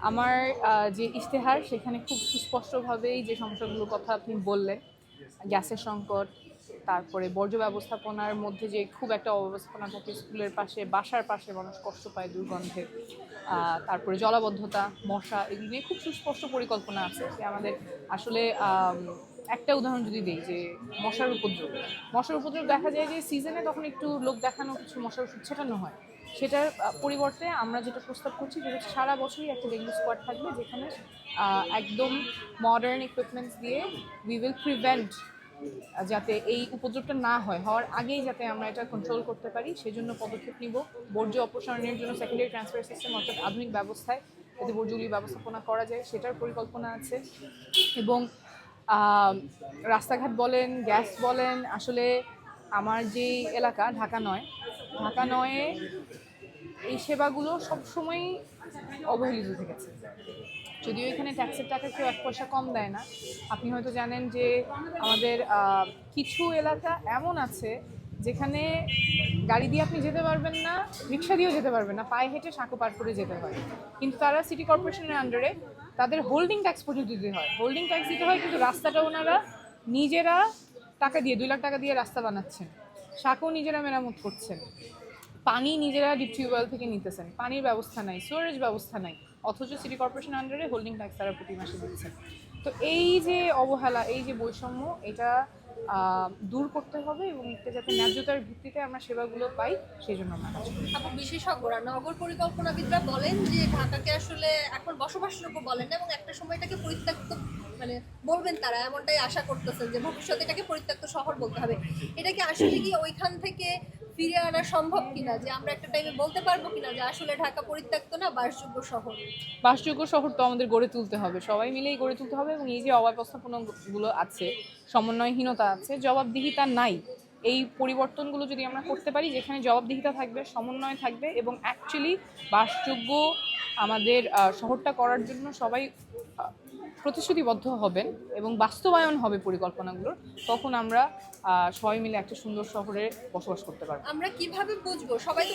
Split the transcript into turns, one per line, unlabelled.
আমার যে ইশতেহার সেখানে খুব সুস্পষ্টভাবেই যে সমস্যাগুলোর কথা আপনি বললেন, গ্যাসের সংকট, তারপরে বর্জ্য ব্যবস্থাপনার মধ্যে যে খুব একটা অব্যবস্থাপনা থাকে, স্কুলের পাশে বাসার পাশে মানুষ কষ্ট পায় দুর্গন্ধে, তারপরে জলাবদ্ধতা, মশা, এগুলো নিয়ে খুব সুস্পষ্ট পরিকল্পনা আছে যে আমাদের আসলে একটা উদাহরণ যদি দিই যে মশার উপদ্রব দেখা যায় যে সিজনে তখন একটু লোক দেখানো কিছু মশার ওষুধ ছেটানো হয়। সেটার পরিবর্তে আমরা যেটা প্রস্তাব করছি যেটা হচ্ছে সারা বছরই একটা ডেঙ্গু স্কোয়াড থাকবে, যেখানে একদম মডার্ন ইকুইপমেন্টস দিয়ে উই উইল প্রিভেন্ট, যাতে এই উপদ্রবটা না হয়, হওয়ার আগেই যাতে আমরা এটা কন্ট্রোল করতে পারি সেজন্য পদক্ষেপ নিব। বর্জ্য অপসারণের জন্য সেকেন্ডারি ট্রান্সফার সিস্টেম অর্থাৎ আধুনিক ব্যবস্থায় যাতে বর্জ্যগুলি ব্যবস্থাপনা করা যায় সেটার পরিকল্পনা আছে। এবং রাস্তাঘাট বলেন, গ্যাস বলেন, আসলে আমার যে এলাকা ঢাকা নয়ে এই সেবাগুলো সবসময়ই অবহেলিত থেকেছে। যদিও এখানে ট্যাক্সের টাকা কেউ 1 পয়সা কম দেয় না। আপনি হয়তো জানেন যে আমাদের কিছু এলাকা এমন আছে যেখানে গাড়ি দিয়ে আপনি যেতে পারবেন না, রিক্সা দিয়েও যেতে পারবেন না, পায়ে হেঁটে সাঁকো পার করে যেতে হয়। কিন্তু তারা সিটি কর্পোরেশনের আন্ডারে তাদের হোল্ডিং ট্যাক্স পর্যন্ত দিতে হয়। হোল্ডিং ট্যাক্স দিতে হয়, কিন্তু রাস্তাটা ওনারা নিজেরা টাকা দিয়ে 2 লাখ টাকা দিয়ে রাস্তা বানাচ্ছেন, সাঁকো নিজেরা মেরামত করছেন, পানি নিজেরা ডিপ টিউবওয়েল থেকে নিতেছেন, পানির ব্যবস্থা নাই, সিওরেজ ব্যবস্থা নাই, অথচ সিটি কর্পোরেশন আন্ডারে হোল্ডিং ট্যাক্স তারা প্রতি মাসে দিচ্ছেন। তো এই যে অবহেলা, এই যে বৈষম্য, এটা দূর করতে হবে এবং এটা যাতে ন্যায্যতার ভিত্তিতে আমরা সেবাগুলো পাই সেই জন্য আমরা কাজ করি।
আপু, বিশেষজ্ঞরা নগর পরিকল্পনাবিদরা বলেন যে ঢাকাকে আসলে এখন বসবাসযোগ্য বলেন না এবং একটা সময় এটাকে পরিত্যক্ত মানে বলবেন, তারা এমনটাই আশা করতেছেন যে ভবিষ্যতে এটাকে পরিত্যক্ত শহর বলতে হবে। এটা কি আসলে কি ওইখান থেকে ফিরে আনা সম্ভব কিনা, যে আমরা একটা টাইমে বলতে পারবো কিনা যে আসলে ঢাকা পরিত্যক্ত না, বাসযোগ্য শহর?
বাসযোগ্য শহর তো আমাদের গড়ে তুলতে হবে, সবাই মিলেই গড়ে তুলতে হবে। এবং এই যে অব্যবস্থাপনাগুলো আছে, সমন্বয়হীনতা আছে, জবাবদিহিতা নাই, এই পরিবর্তনগুলো যদি আমরা করতে পারি, যেখানে জবাবদিহিতা থাকবে, সমন্বয় থাকবে এবং অ্যাকচুয়ালি বাসযোগ্য আমাদের শহরটা করার জন্য সবাই প্রতিশ্রুতিবদ্ধ হবেন এবং বাস্তবায়ন হবে পরিকল্পনাগুলোর, তখন আমরা সবাই মিলে একটা সুন্দর শহরে বসবাস করতে পারবো।
আমরা কিভাবে বুঝবো? সবাই তো